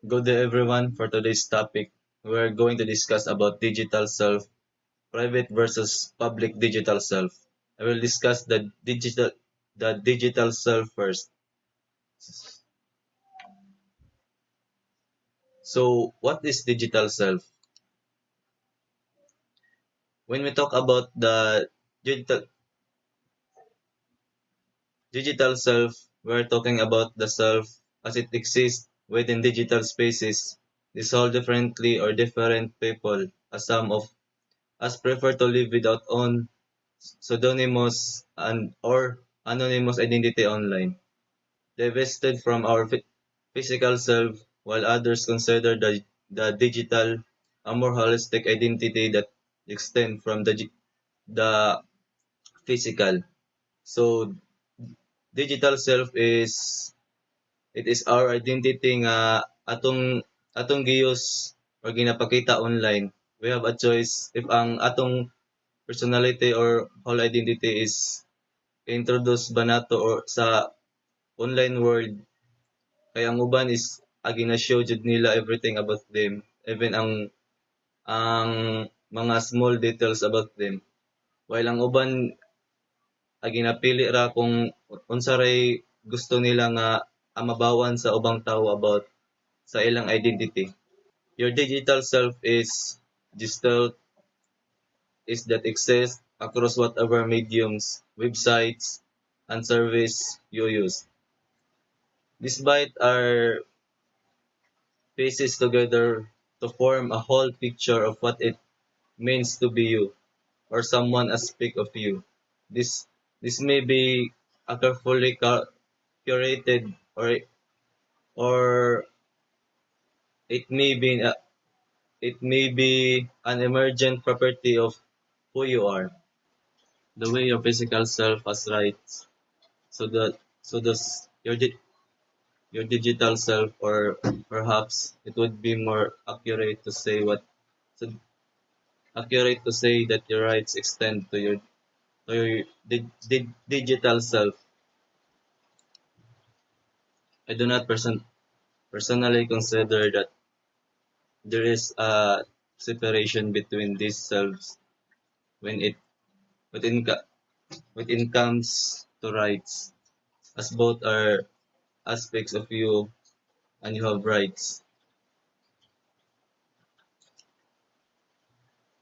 Good day everyone. For today's topic, we're going to discuss about digital self, private versus public digital self. I will discuss the digital self first. So, what is digital self? When we talk about the digital digital self, we're talking about the self as it exists within digital spaces. This all differently or different people, as some of us prefer to live without own pseudonymous and or anonymous identity online, divested from our physical self, while others consider the digital a more holistic identity that extend from the physical. So digital self it is our identity nga atong giyos or ginapakita online. We have a choice if ang atong personality or whole identity is introduce ba nato or sa online world kaya ang uban is gina-show jud nila everything about them, even ang mga small details about them, while ang uban ginapili ra kung unsa ray gusto nila nga mabawan sa ubang tao about sa ilang identity. Your digital self is that exists across whatever mediums, websites, and service you use. Despite our pieces together to form a whole picture of what it means to be you or someone aspect of you. This this may be a carefully curated or it it may be an emergent property of who you are. The way your physical self has rights. So does your digital self, or perhaps it would be more accurate to say that your rights extend to your digital self. I do not personally consider that there is a separation between these selves when within when it comes to rights, as both are aspects of you and you have rights.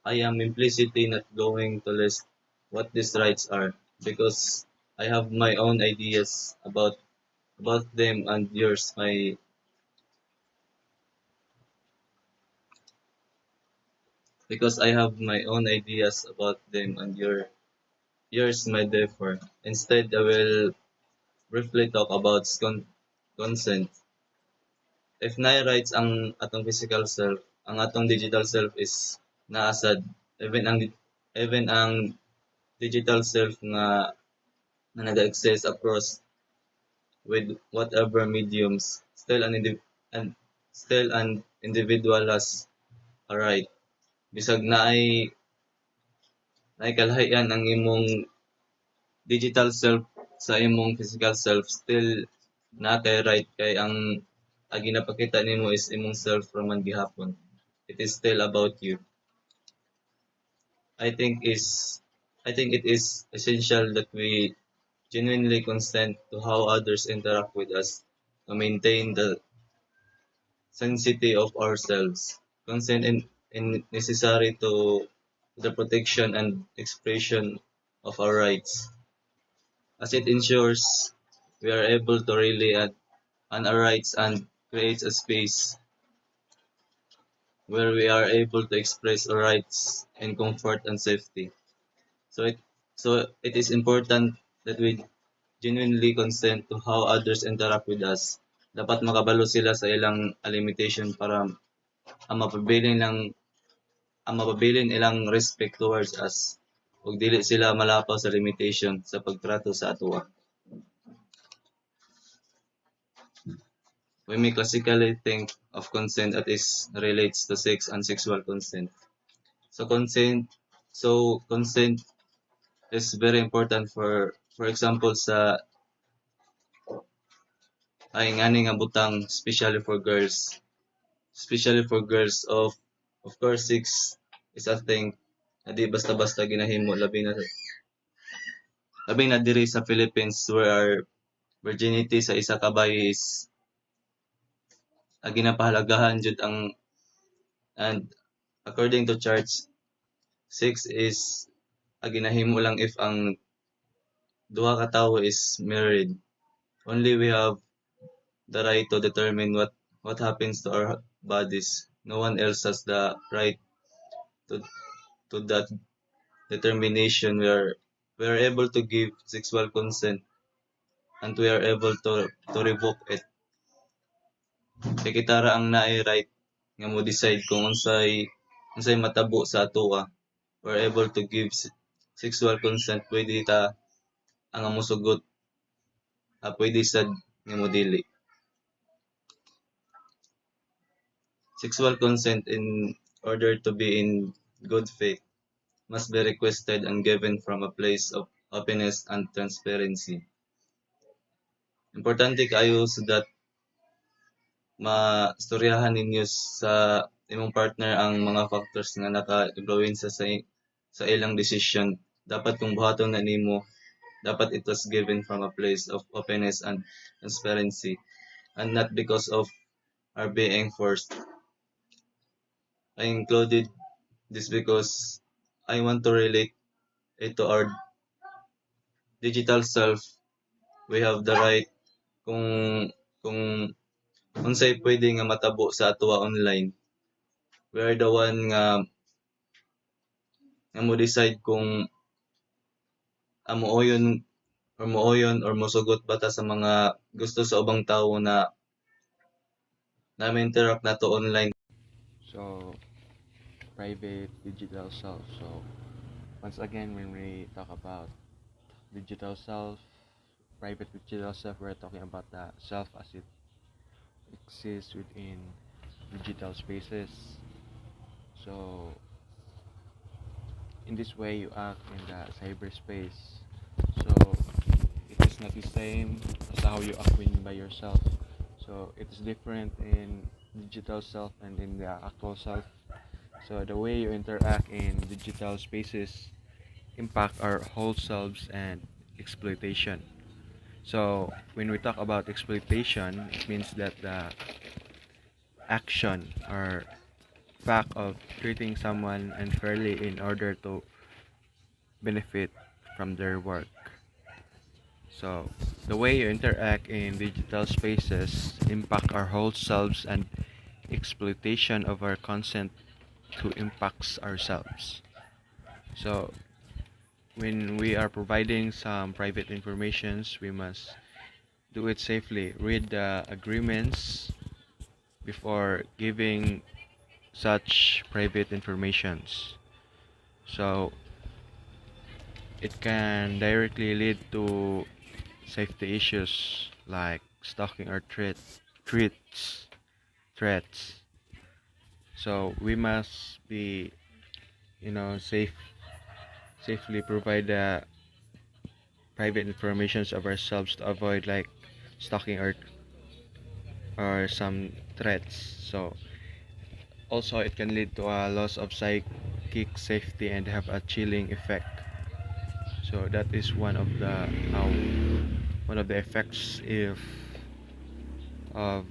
I am implicitly not going to list what these rights are because I have my own ideas about them and I have my own ideas about them and yours may differ. Instead, I will briefly talk about consent. If naay rights ang atong physical self, ang atong digital self is naasad. Even ang digital self nga naga-exist across with whatever mediums, and still an individual has a right. Bisag naay kalahian ang imong digital self sa imong physical self, still na kay right kay ang ginapakita nimo is imong self raman gihapon. It is still about you. I think is I think it is essential that we genuinely consent to how others interact with us to maintain the sanctity of ourselves. Consent in necessary to the protection and expression of our rights, as it ensures we are able to rely on our rights and creates a space where we are able to express our rights in comfort and safety. So it so it is important that we genuinely consent to how others interact with us. Dapat makabalo sila sa ilang limitation para ang mapabilin lang ang mapabilin ilang respect towards us ug dili sila malapaw sa limitation sa pagtrato sa atoa. We may classically think of consent as it relates to sex and sexual consent. So consent is very important for example sa ay ngani nga butang especially for girls. especially for girls. Of course, sex is a thing na di basta-basta ginahimo, labi na diri sa Philippines where our virginity sa isa ka bayi is ginapahalagahan jud ang, and according to church, sex is ginahimo lang if ang duha ka tawo is married. Only we have the right to determine what happens to our bodies. No one else has the right to to that determination. We are able to give sexual consent, and we are able to revoke it. Kay kita ra ang naay right nga mo decide kung unsay matabo sa atoa. We're able to give sexual consent, pwede ta ang mosugot, pwede sad nga mo dili. Sexual consent, in order to be in good faith, must be requested and given from a place of openness and transparency. Importante kaayo so that maistoryahan ninyo sa imong partner ang mga factors nga naka-influence sa ilang decision. Dapat kung buhaton na nimo, dapat it was given from a place of openness and transparency, and not because of our being forced. I included this because I want to relate it to our digital self. We have the right kung kung unsay pwede nga matabo sa atoa online. We are the one nga mo decide kung mooyon or mosugot bata sa mga gusto sa ubang tawo na interact nato online. So, private digital self. So, once again, when we talk about digital self, private digital self, we're talking about the self as it exists within digital spaces. So, in this way, you act in the cyberspace. So, it is not the same as how you act when by yourself. So, it is different in digital self and in the actual self. So, the way you interact in digital spaces impact our whole selves and exploitation. So, when we talk about exploitation, it means that the action or fact of treating someone unfairly in order to benefit from their work. So, the way you interact in digital spaces impact our whole selves and exploitation of our consent to impacts ourselves. So, when we are providing some private informations, we must do it safely. Read the agreements before giving such private informations. So, it can directly lead to safety issues like stalking or threats. Threats. So we must be, safely provide the private informations of ourselves to avoid like stalking or some threats. So also it can lead to a loss of psychic safety and have a chilling effect. So that is one of the effects if of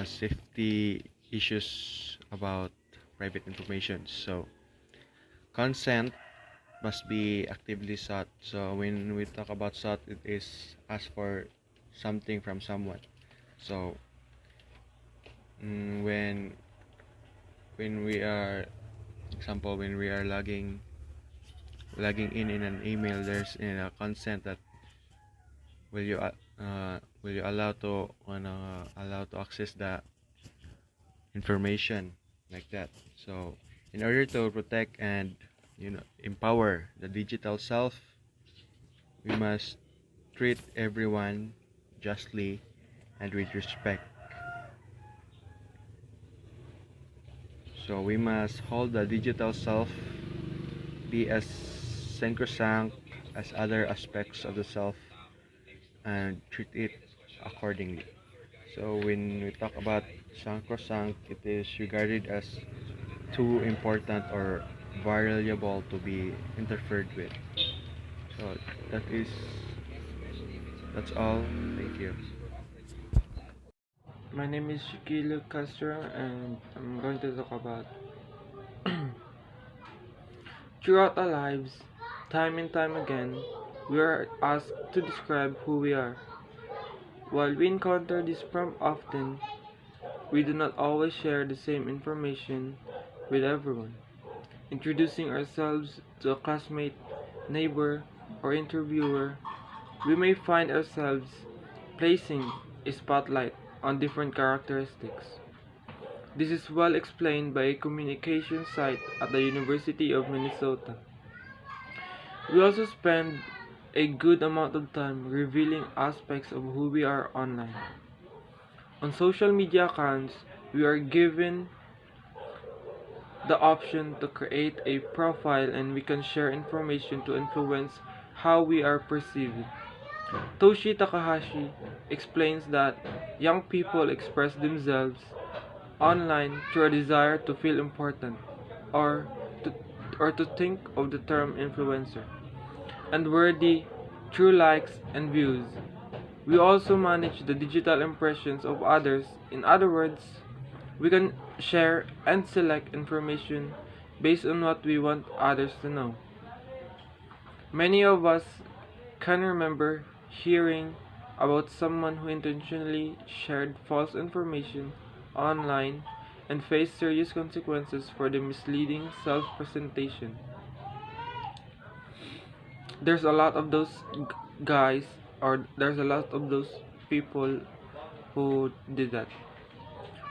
safety issues about private information. So consent must be actively sought. So when we talk about sought, it is ask for something from someone. So when we are example when we are logging in an email, there's a consent that will you allow to access the information like that. So in order to protect and empower the digital self, we must treat everyone justly and with respect. So we must hold the digital self be as sacrosanct as other aspects of the self and treat it accordingly. So when we talk about sacrosanct, it is regarded as too important or valuable to be interfered with. So that is that's all. Thank you. My name is Shaquille Castro, and I'm going to talk about throughout our lives, time and time again, we are asked to describe who we are. While we encounter this prompt often, we do not always share the same information with everyone. Introducing ourselves to a classmate, neighbor, or interviewer, we may find ourselves placing a spotlight on different characteristics. This is well explained by a communication site at the University of Minnesota. We also spend a good amount of time revealing aspects of who we are online. On social media accounts, we are given the option to create a profile and we can share information to influence how we are perceived. Toshi Takahashi explains that young people express themselves online through a desire to feel important or to, or to think of the term influencer and worthy through likes and views. We also manage the digital impressions of others. In other words, we can share and select information based on what we want others to know. Many of us can remember hearing about someone who intentionally shared false information online and faced serious consequences for the misleading self presentation. There's a lot of those guys, or there's a lot of those people who did that.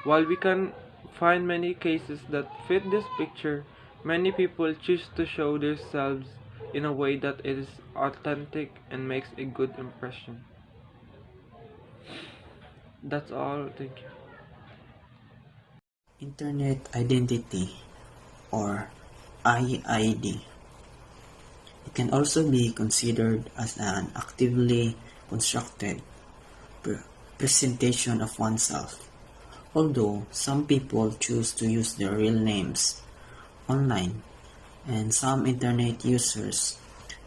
While we can find many cases that fit this picture, many people choose to show themselves in a way that is authentic and makes a good impression. That's all. Thank you. Internet Identity, or IID. It can also be considered as an actively constructed presentation of oneself, although some people choose to use their real names online and some internet users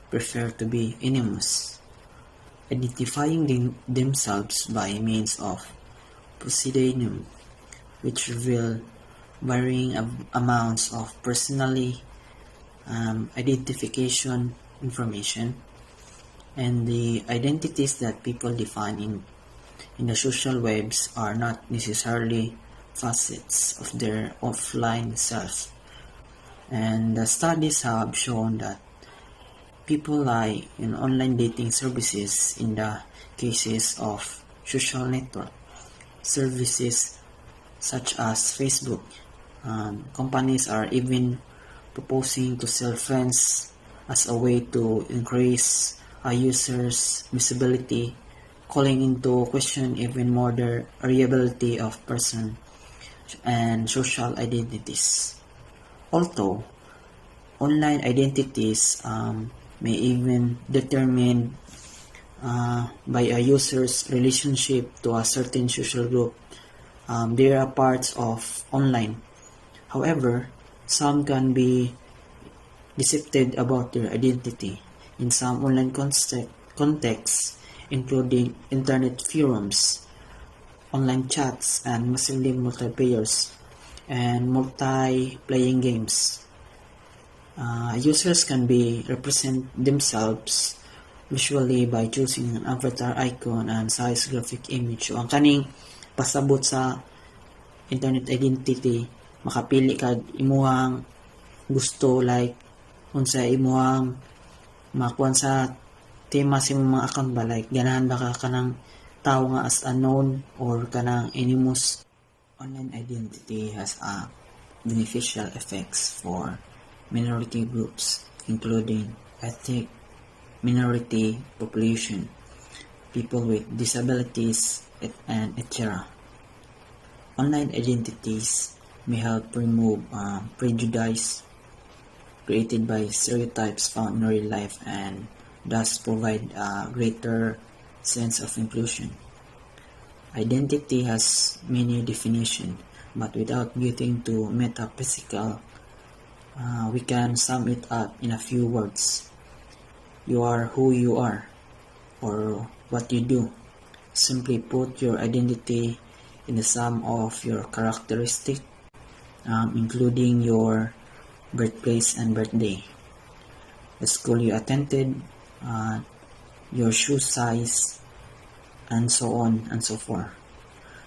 prefer to be anonymous, identifying themselves by means of pseudonym, which reveal varying amounts of personally identification information, and the identities that people define in the social webs are not necessarily facets of their offline self. And the studies have shown that people lie in online dating services in the cases of social network services such as Facebook. Companies are even proposing to sell friends as a way to increase a user's visibility, calling into question even more the reliability of person and social identities. Although online identities may even determined by a user's relationship to a certain social group, they are parts of online. However, some can be deceptive about their identity in some online contexts, including internet forums, online chats, and massively multiplayers and multi-playing games. Users can be represent themselves visually by choosing an avatar icon and size graphic image. So, ang kaning pasabot sa internet identity, makapili ka imuhang gusto, like unsa imuhang makuan sa tema sa imong mga account ba, like ganahan ba ka kanang tao nga as unknown or kanang anonymous. Online identity has a beneficial effects for minority groups, including ethnic minority population, people with disabilities, and etc. Online identities may help remove prejudice created by stereotypes found in real life and thus provide a greater sense of inclusion. Identity has many definitions, but without getting too metaphysical, we can sum it up in a few words. You are who you are, or what you do. Simply put, your identity in the sum of your characteristics, including your birthplace and birthday, the school you attended, uh, your shoe size, and so on and so forth.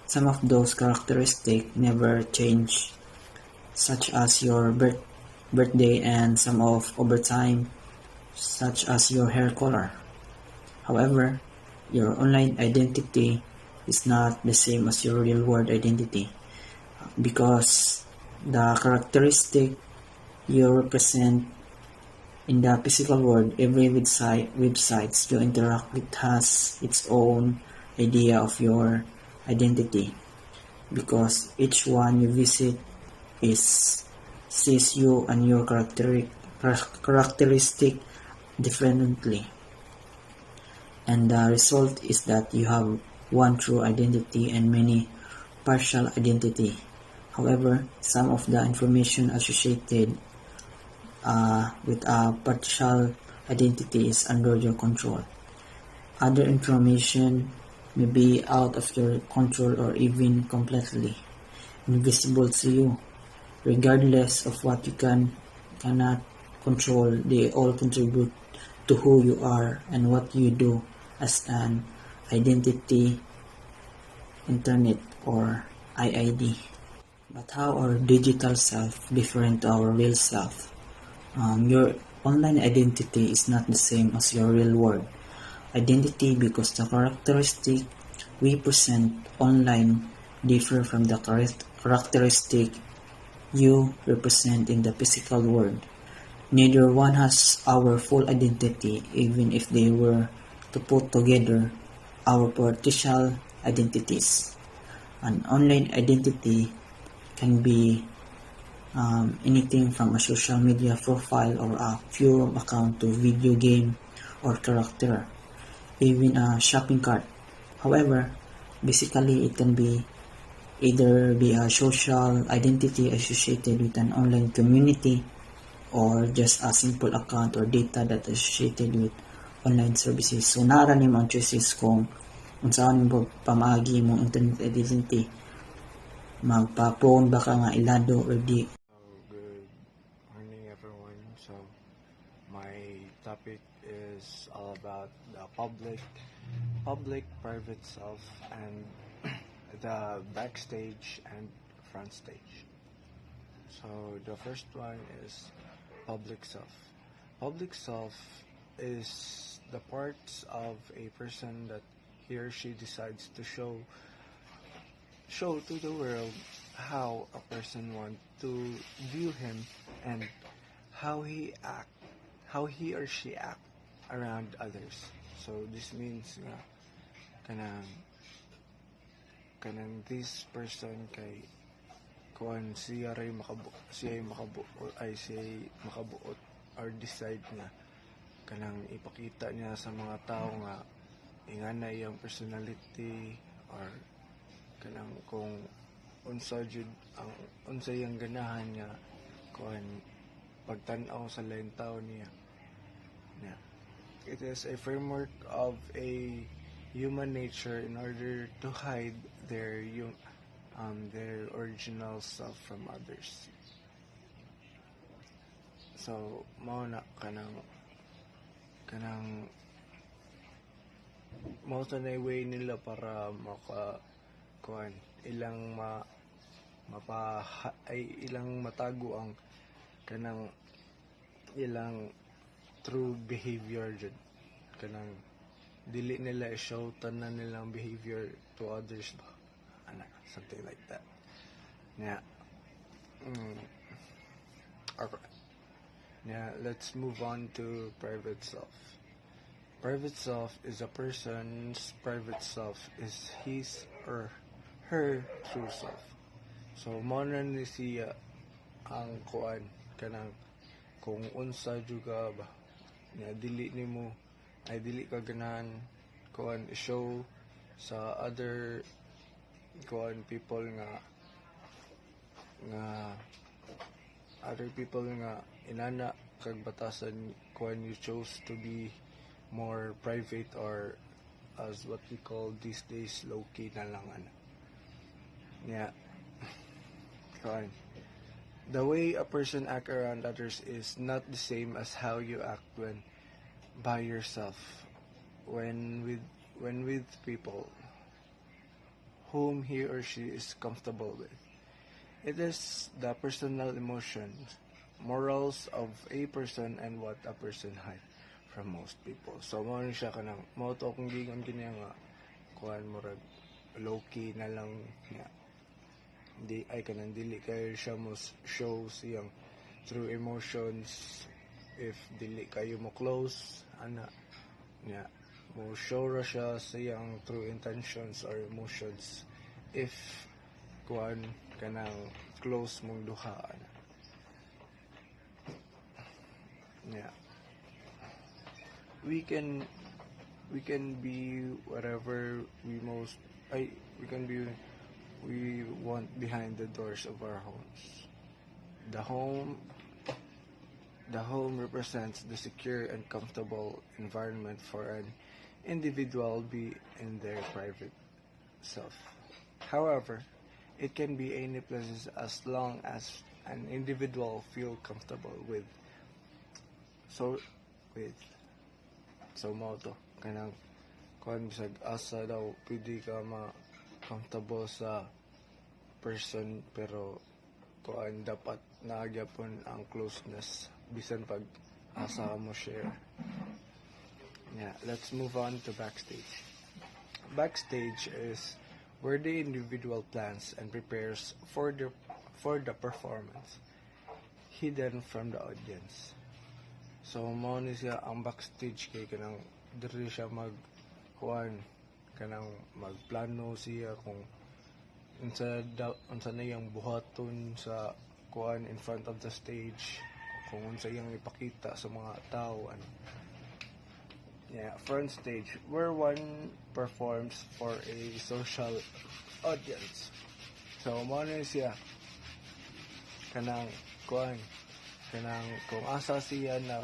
Some of those characteristics never change, such as your birthday, and some of over time, such as your hair color. However, your online identity is not the same as your real world identity because the characteristic you represent in the physical world, every websites you interact with has its own idea of your identity because each one you visit is sees you and your characteristic differently, and the result is that you have one true identity and many partial identity. However, some of the information associated with a partial identity is under your control. Other information may be out of your control or even completely invisible to you. Regardless of what you cannot control, they all contribute to who you are and what you do as an identity internet or IID. But how our digital self different to our real self? Your online identity is not the same as your real world identity because the characteristic we present online differ from the characteristic you represent in the physical world. Neither one has our full identity, even if they were to put together our partial identities. An online identity can be anything from a social media profile or a forum account to video game or character, even a shopping cart. However, basically it can be either be a social identity associated with an online community or just a simple account or data that associated with online services. So naara ni ang choices kung saan mo pamaagi mong internet identity, magpa-prone ba ka nga ilado or di. Good morning, everyone. So, my topic is all about the public, private self, and the backstage and front stage. So, the first one is public self. Public self is the parts of a person that he or she decides to show to the world how a person wants to view him and how he or she act around others. So this means nga kanang this person kay kuan siya makabuot or decide na kanang ipakita niya sa mga tao nga ingana iyang personality or kanang kung unsa iyang ganahan niya kuan pagtan-aw sa lain tao niya. It is a framework of a human nature in order to hide their original self from others. So mao na kanang mao sa na way nila para ilang matago ang kanang ilang true behavior jud kanang dili nila i-show tanan nilang behavior to others ba something like that. Let's move on to private self. Private self is a person's private self is his or her true self. So mao na ni siya ang kuan kanang kung unsa juga ba dili ka ganahan kuan i-show sa other kuan people nga other people nga inana kag batasan kuan you chose to be more private or as what we call these days low key na lang ana. Yeah. Kuan. The way a person act around others is not the same as how you act when by yourself. When with people whom he or she is comfortable with. It is the personal emotions, morals of a person and what a person hide from most people. So mo ni siya kanang mo to akong gigon kini nga kuan murag low key na lang nga di ay kanang dili kayo siya mo show siyang true emotions if dili kayo mo close ana nya mo show ra siya siyang true intentions or emotions if kuan kanang close mong duha ana. Yeah. We can be whatever we can be we want behind the doors of our homes. The home represents the secure and comfortable environment for an individual be in their private self. However, it can be any places as long as an individual feel comfortable with. So mo to kanang kuan bisag asa daw pwede ka comfortable sa person pero kuan dapat nagyapon ang closeness bisan pag asa mo share. Yeah, let's move on to backstage. Backstage is where the individual plans and prepares for the performance, hidden from the audience. So mao ni siya ang backstage kay kanang diri siya kuan kanang magplano siya kung unsa na yang buhaton sa kuan in front of the stage, kung unsa yang ipakita sa mga tao ano. Yeah, front stage where one performs for a social audience. So mao ni siya kanang kuan kanang kung asa siya na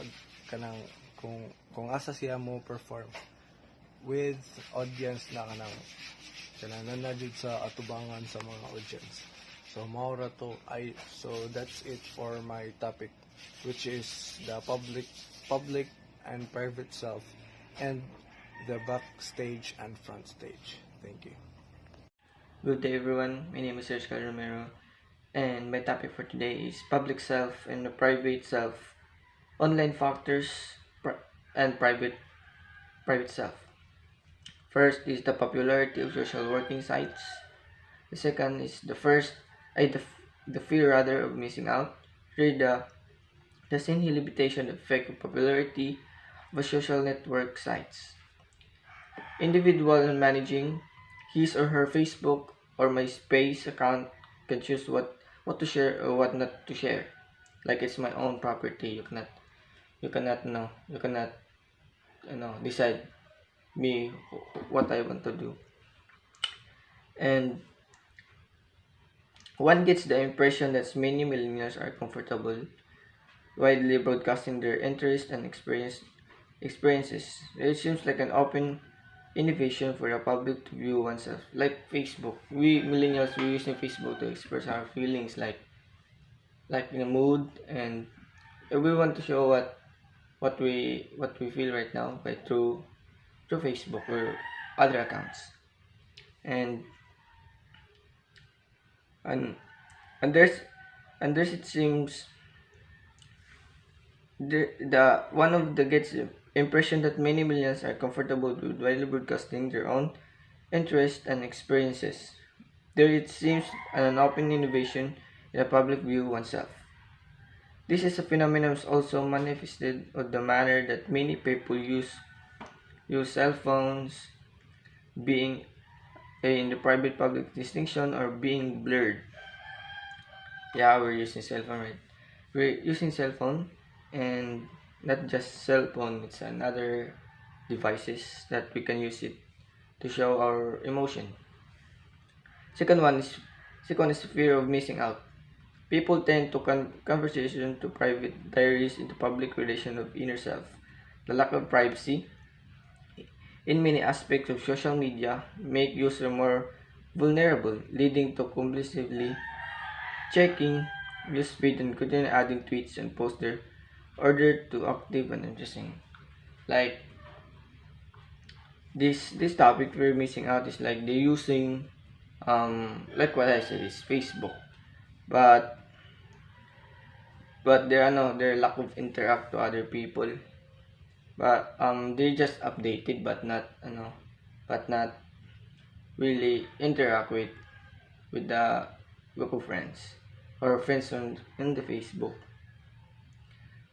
kanang kung asa siya mo perform with audience na kanang nanadid sa atubangan sa mga audience. So maura to so that's it for my topic, which is the public and private self and the backstage and front stage. Thank you. Good day, everyone. My name is Sergio Romero, and my topic for today is public self and the private self, online factors, and private self. First is the popularity of social working sites. The second is the fear rather of missing out. Third, the inhibition effect of popularity of social network sites. Individual in managing his or her Facebook or MySpace account can choose what to share or what not to share. Like it's my own property. You cannot decide me what I want to do. And one gets the impression that many millennials are comfortable widely broadcasting their interests and experiences. It seems like an open innovation for the public to view oneself, like Facebook. We millennials, we using Facebook to express our feelings, like in a mood, and we want to show what we feel right now by through Facebook or other accounts, and there's it seems the one of the gets the impression that many millions are comfortable with widely broadcasting their own interests and experiences. There it seems an open innovation in a public view oneself. This is a phenomenon also manifested of the manner that many people use cell phones, being in the private public distinction or being blurred. Yeah, we're using cell phone, right? We're using cell phone, and not just cell phone, it's another devices that we can use it to show our emotion. Second one is second is fear of missing out. People tend to conversation to private diaries into public relation of inner self. The lack of privacy in many aspects of social media make user more vulnerable, leading to compulsively checking newsfeed and continue adding tweets and posts their order to active and interesting. Like this topic we're missing out is like they're using like what I said is Facebook, but there are no their lack of interact to other people, but they just updated but not but not really interact with the group of friends or friends on the Facebook.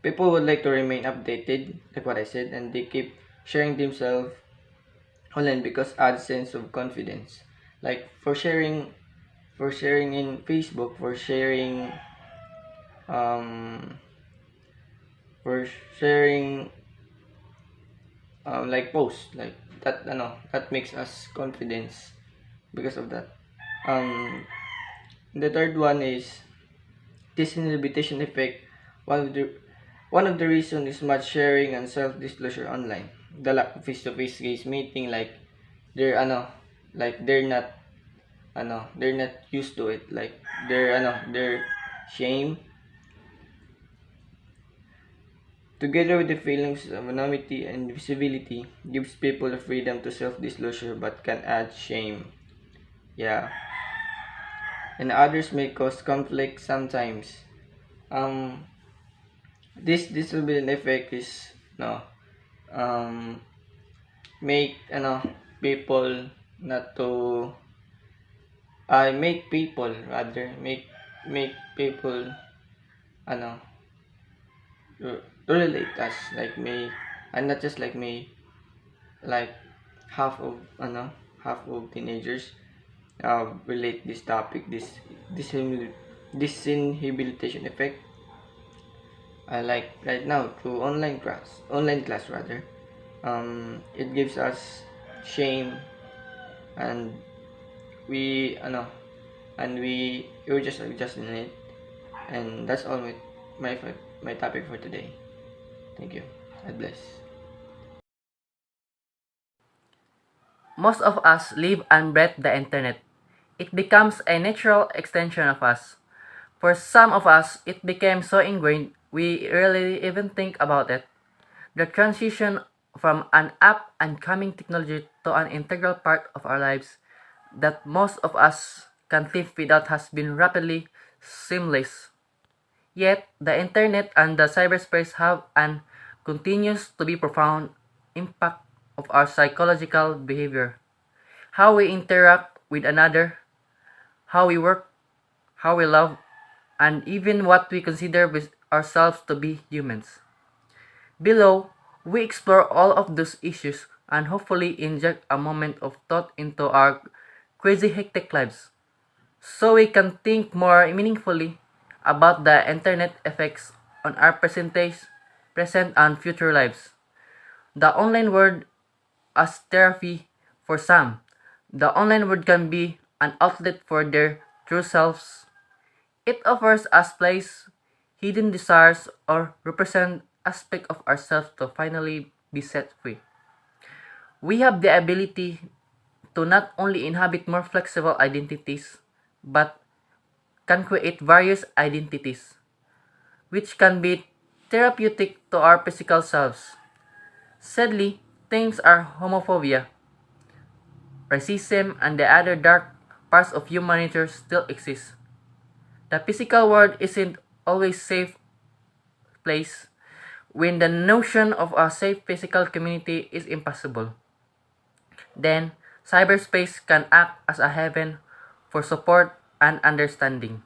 People would like to remain updated, like what I said, and they keep sharing themselves online because adds sense of confidence. Like for sharing in Facebook, um for sharing like posts like that that makes us confidence because of that. Um the third one is disinhibition effect. One of the one of the reason is much sharing and self-disclosure online. The lack of face-to-face case meeting, like they're like they're not used to it. Like they're shame together with the feelings of anonymity and visibility gives people the freedom to self-disclosure but can add shame. Yeah. And others may cause conflict sometimes. Um this will be an effect is no um make people not to make people rather make people ano to relate us like may and not just like me like half of half of teenagers relate this topic this disinhibition effect like right now through online class rather. It gives us shame and we we're just adjusting it, and that's all my my topic for today. Thank you. God bless. Most of us live and breathe the internet. It becomes a natural extension of us. For some of us, it became so ingrained we rarely even think about it. The transition from an up and coming technology to an integral part of our lives that most of us can live without has been rapidly seamless. Yet, the internet and the cyberspace have and continues to be profound impact of our psychological behavior, how we interact with another, how we work, how we love, and even what we consider with ourselves to be humans. Below, we explore all of those issues and hopefully inject a moment of thought into our crazy hectic lives, so we can think more meaningfully about the internet effects on our present and future lives. The online world as therapy for some. The online world can be an outlet for their true selves. It offers us place, hidden desires, or represent aspect of ourselves to finally be set free. We have the ability to not only inhabit more flexible identities, but can create various identities, which can be therapeutic to our physical selves. Sadly, things are homophobia, racism, and the other dark parts of human nature still exist. The physical world isn't always safe place when the notion of a safe physical community is impossible. Then, cyberspace can act as a heaven for support and understanding.